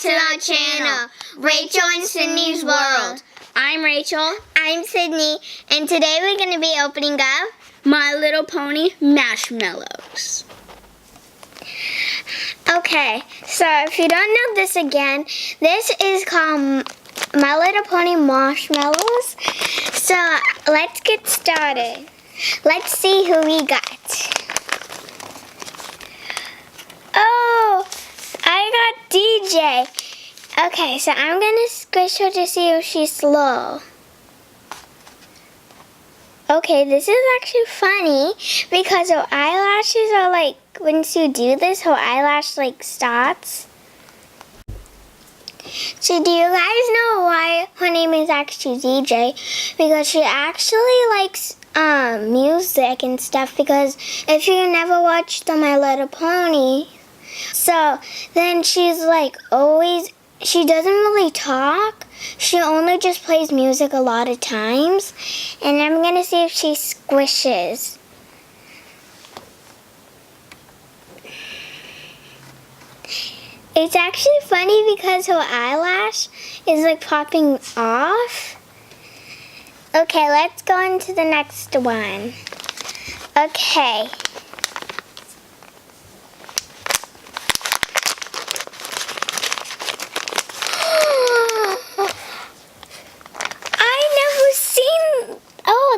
to our channel, Rachel and Sydney's World. I'm Rachel. I'm Sydney, and today we're going to be opening up My Little Pony Mash Mallows. Okay, so if you don't know this again, this is called My Little Pony Mash Mallows. So let's get started. Let's see who we got. Oh, I got DJ. Okay, so I'm gonna squish her to see if she's slow. Okay, this is actually funny because her eyelashes are like, once you do this, her eyelash like starts. So do you guys know why her name is actually DJ? Because she actually likes music and stuff, because if you never watched the My Little Pony, so then she's like always, she doesn't really talk. She only just plays music a lot of times. And I'm going to see if she squishes. It's actually funny because her eyelash is like popping off. Okay, let's go on to the next one. Okay.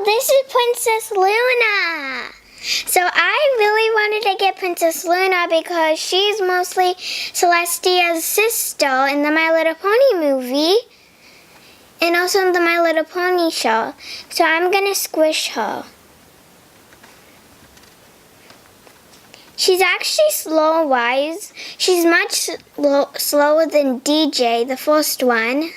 This is Princess Luna. So I really wanted to get Princess Luna because she's mostly Celestia's sister in the My Little Pony movie and also in the My Little Pony show. So I'm going to squish her. She's actually slow-wise. She's much slower than DJ, the first one.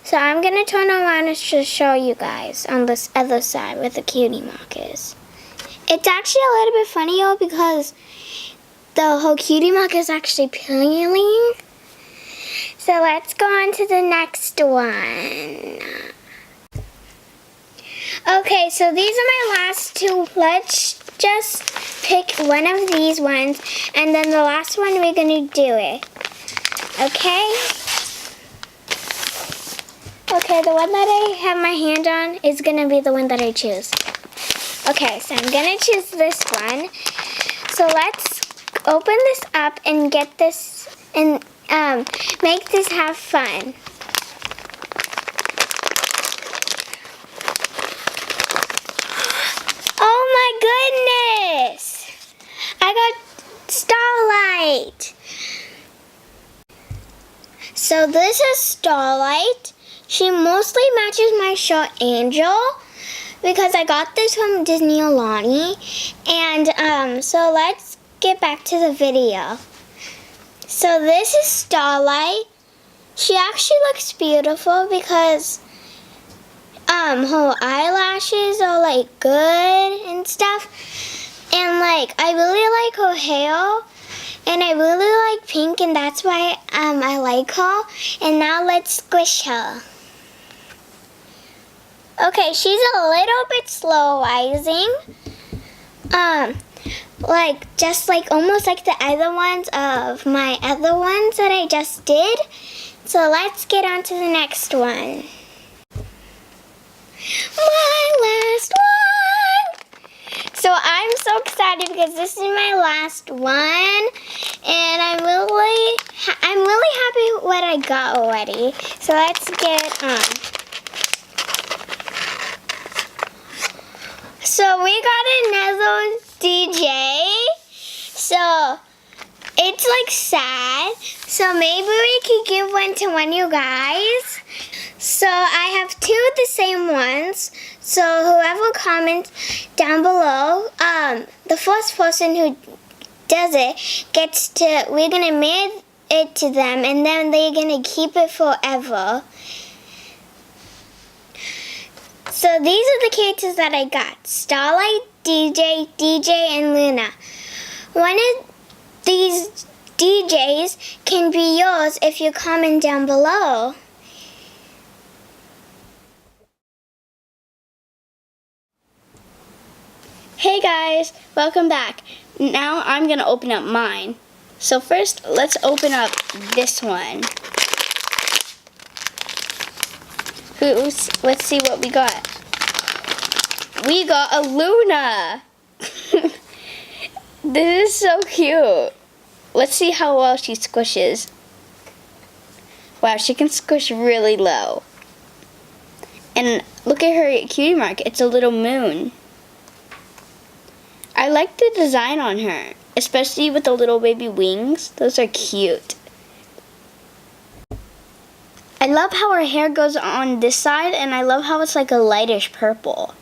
So I'm going to turn around and just show you guys on this other side where the cutie mark is. It's actually a little bit funnier because the whole cutie mark is actually peeling. So let's go on to the next one. Okay, so these are my last two. Let's just pick one of these ones, and then the last one we're going to do it. Okay? Okay, the one that I have my hand on is going to be the one that I choose. Okay, so I'm going to choose this one. So let's open this up and get this and make this have fun. Oh my goodness! I got Starlight. So this is Starlight. She mostly matches my shirt Angel because I got this from Disney Alani. And so let's get back to the video. So this is Starlight. She actually looks beautiful because her eyelashes are like good and stuff. And like I really like her hair. And I really like pink, and that's why I like her. And now let's squish her. Okay, she's a little bit slow rising. Like just like almost like the other ones of my other ones that I just did. So let's get on to the next one. My last one. So I'm so excited because this is my last one, and I'm really happy what I got already. So let's get on. So we got another DJ. So it's like sad. So maybe we could give one to one of you guys. So I have two of the same ones. So whoever comments down below, the first person who does it gets to, we're going to mail it to them, and then they're going to keep it forever. So these are the characters that I got. Starlight, DJ, and Luna. One of these DJs can be yours if you comment down below. Hey guys, welcome back. Now I'm going to open up mine. So first, let's open up this one. Let's see what we got. We got a Luna. This is so cute. Let's see how well she squishes. Wow, she can squish really low. And look at her cutie mark. It's a little moon. I like the design on her, especially with the little baby wings. Those are cute. I love how her hair goes on this side, and I love how it's like a lightish purple.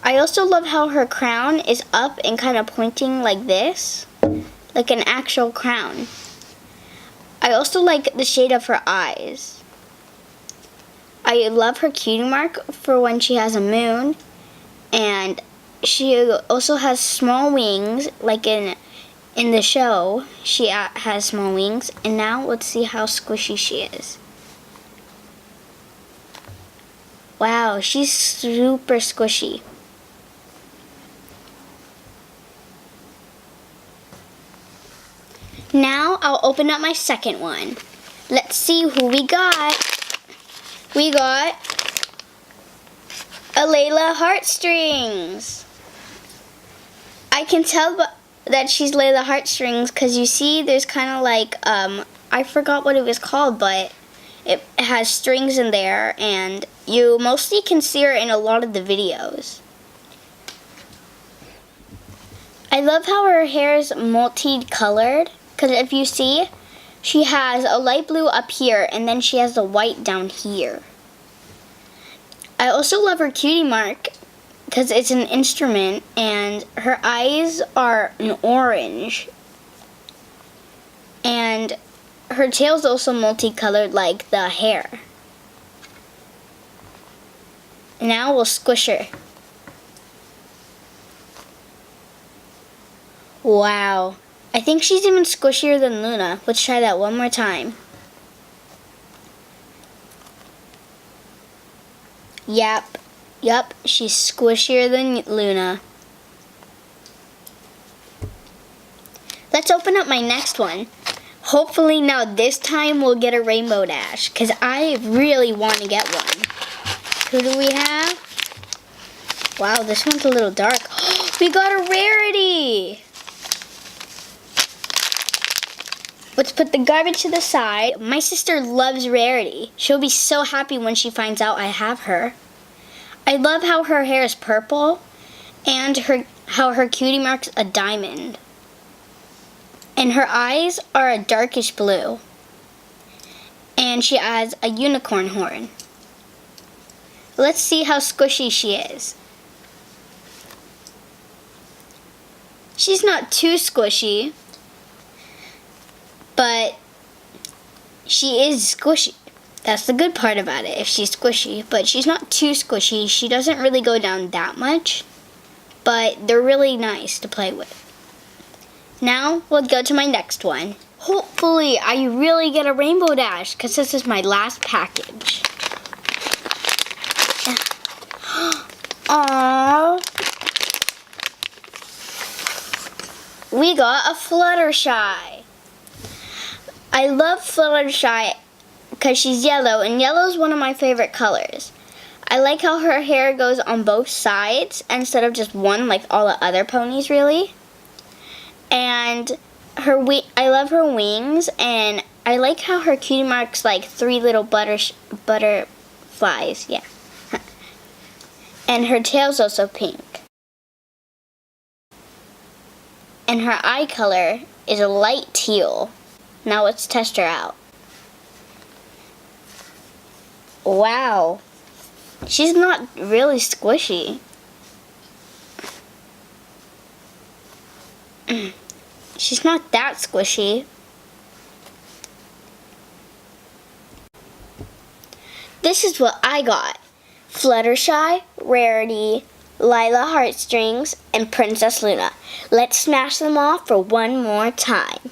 I also love how her crown is up and kind of pointing like this, like an actual crown. I also like the shade of her eyes. I love her cutie mark for when she has a moon, and she also has small wings, like in the show, she has small wings. And now let's see how squishy she is. Wow, she's super squishy. Now I'll open up my second one. Let's see who we got. We got a Layla Heartstrings. I can tell that she's Layla Heartstrings because you see there's kind of like, I forgot what it was called, but it has strings in there, and you mostly can see her in a lot of the videos. I love how her hair is multicolored, because if you see, she has a light blue up here, and then she has the white down here. I also love her cutie mark, because it's an instrument, and her eyes are an orange. And her tail's also multicolored like the hair. Now we'll squish her. Wow. I think she's even squishier than Luna. Let's try that one more time. Yep, she's squishier than Luna. Let's open up my next one. Hopefully now this time we'll get a Rainbow Dash, because I really want to get one. Who do we have? Wow, this one's a little dark. We got a rarity! Let's put the garbage to the side. My sister loves Rarity. She'll be so happy when she finds out I have her. I love how her hair is purple and how her cutie mark's a diamond. And her eyes are a darkish blue. And she has a unicorn horn. Let's see how squishy she is. She's not too squishy, but she is squishy. That's the good part about it, if she's squishy. But she's not too squishy. She doesn't really go down that much, but they're really nice to play with. Now, we'll go to my next one. Hopefully, I really get a Rainbow Dash, because this is my last package. Aww. We got a Fluttershy. I love Fluttershy because she's yellow, and yellow is one of my favorite colors. I like how her hair goes on both sides instead of just one like all the other ponies really. And I love her wings, and I like how her cutie mark's like 3 little butterflies, yeah. And her tail's also pink. And her eye color is a light teal. Now let's test her out. Wow. She's not really squishy. She's not that squishy. This is what I got. Fluttershy, Rarity, Layla Heartstrings, and Princess Luna. Let's smash them all for one more time.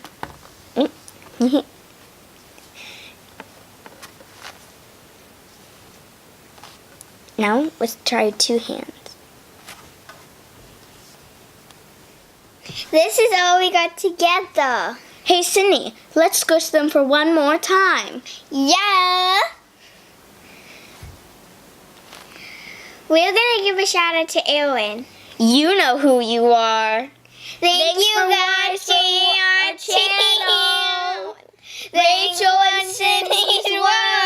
Now, let's try 2 hands. This is all we got together. Hey, Sydney, let's squish them for one more time. Yeah! We're gonna give a shout out to Aaron. You know who you are. Thank you for guys for watching our channel. Rachel and Sydney's World.